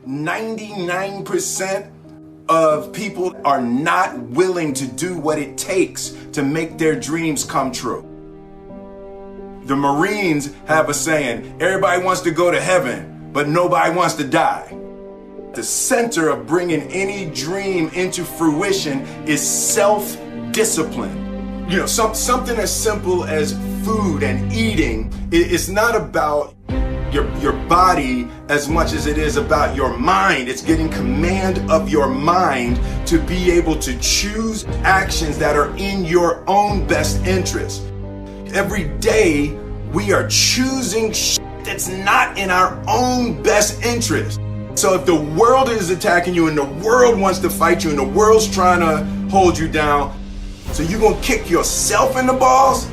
99% of people are not willing to do what it takes to make their dreams come true. The Marines have a saying, everybody wants to go to heaven, but nobody wants to die. The center of bringing any dream into fruition is self-discipline. You know, something as simple as food and eating is not about your body as much as it is about your mind. It's getting command of your mind to be able to choose actions that are in your own best interest. Every day we are choosing that's not in our own best interest. So if the world is attacking you and the world wants to fight you and the world's trying to hold you down, so you're gonna kick yourself in the balls?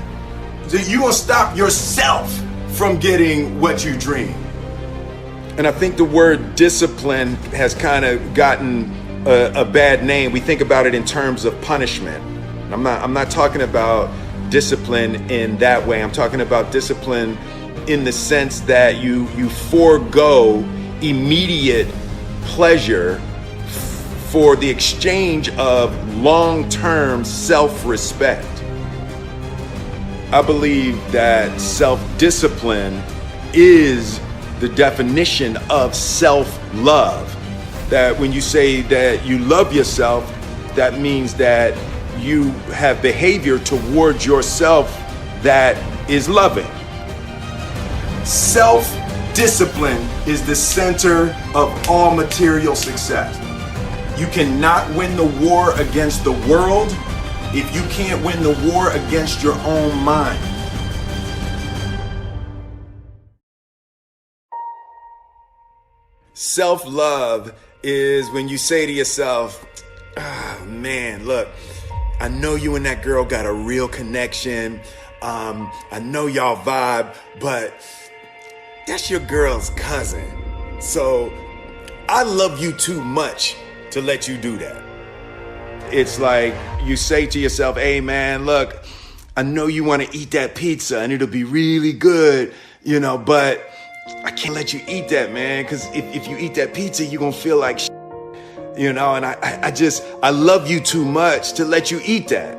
So you're gonna stop yourself from getting what you dream. And I think the word discipline has kind of gotten a bad name. We think about it in terms of punishment. I'm not talking about discipline in that way. I'm talking about discipline in the sense that you forego immediate pleasure for the exchange of long-term self-respect. I believe that self-discipline is the definition of self-love. That when you say that you love yourself, that means that you have behavior towards yourself that is loving. Self-discipline is the center of all material success. You cannot win the war against the world if you can't win the war against your own mind. Self-love is when you say to yourself, oh man, look, I know you and that girl got a real connection. I know y'all vibe, but that's your girl's cousin. So I love you too much to let you do that. It's like you say to yourself, hey man, look, I know you want to eat that pizza and it'll be really good, you know, but I can't let you eat that, man, because if you eat that pizza, you're going to feel like shit, you know, and I love you too much to let you eat that.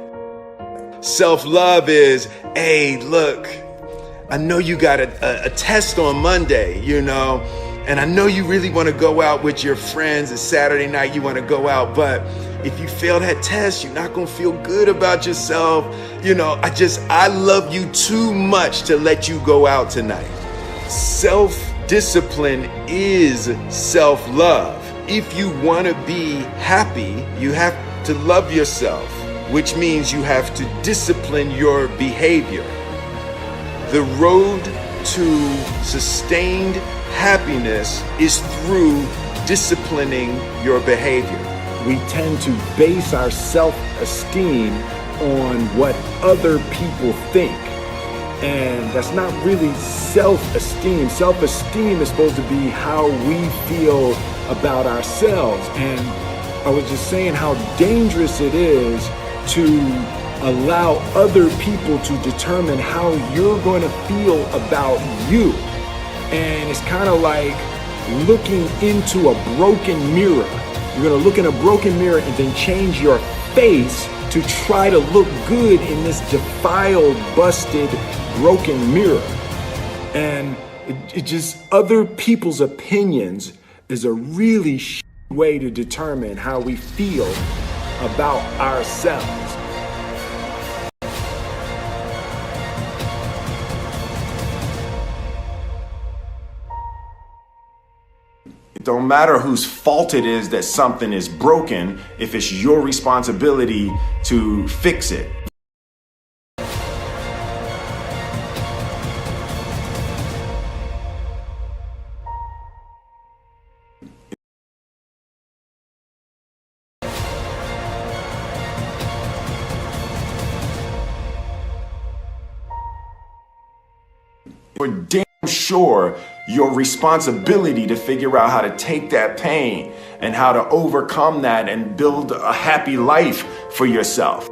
Self-love is, hey, look, I know you got a test on Monday, you know, and I know you really want to go out with your friends. It's Saturday night, you want to go out, but if you fail that test, you're not going to feel good about yourself. You know, I love you too much to let you go out tonight. Self-discipline is self-love. If you want to be happy, you have to love yourself, which means you have to discipline your behavior. The road to sustained happiness is through disciplining your behavior. We tend to base our self-esteem on what other people think. And that's not really self-esteem. Self-esteem is supposed to be how we feel about ourselves. And I was just saying how dangerous it is to allow other people to determine how you're going to feel about you. And it's kind of like looking into a broken mirror. You're going to look in a broken mirror and then change your face to try to look good in this defiled, busted, broken mirror. And it just, other people's opinions is a really way to determine how we feel about ourselves. It don't matter whose fault it is that something is broken if it's your responsibility to fix it. We're damn sure your responsibility to figure out how to take that pain and how to overcome that and build a happy life for yourself.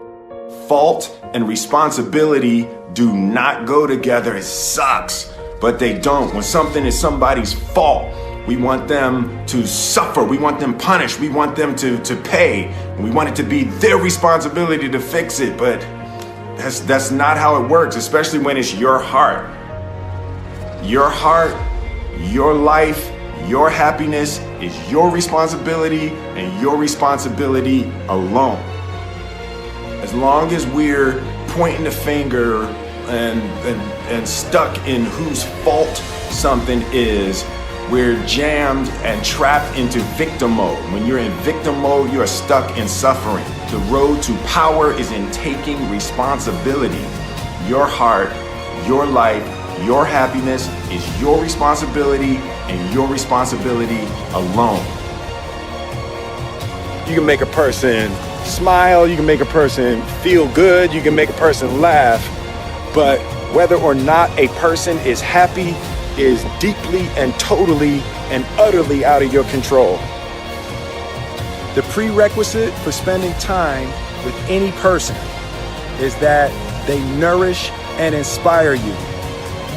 Fault and responsibility do not go together. It sucks, but they don't. When something is somebody's fault, We want them to suffer. We want them punished. We want them to pay. And we want it to be their responsibility to fix it. But that's not how it works, especially when it's your heart. Your heart, your life, your happiness is your responsibility and your responsibility alone. As long as we're pointing the finger and stuck in whose fault something is, we're jammed and trapped into victim mode. When you're in victim mode, you are stuck in suffering. The road to power is in taking responsibility. Your heart, your life, your happiness is your responsibility and your responsibility alone. You can make a person smile, you can make a person feel good, you can make a person laugh, but whether or not a person is happy is deeply and totally and utterly out of your control. The prerequisite for spending time with any person is that they nourish and inspire you.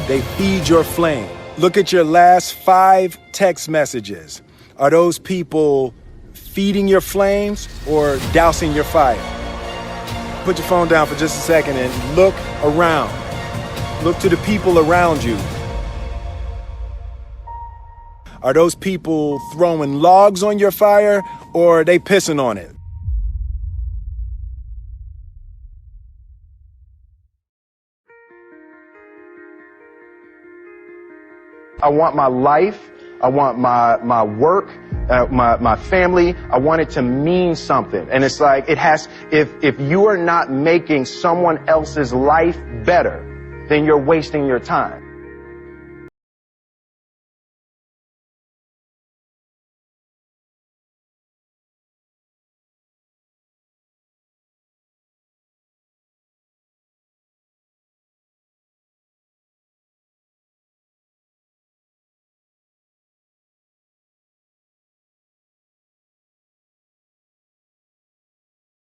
They feed your flame. Look at your last 5 text messages. Are those people feeding your flames or dousing your fire? Put your phone down for just a second and look around. Look to the people around you. Are those people throwing logs on your fire or are they pissing on it? I want my life, I want my work, my family, I want it to mean something. And it's like, if you are not making someone else's life better, then you're wasting your time.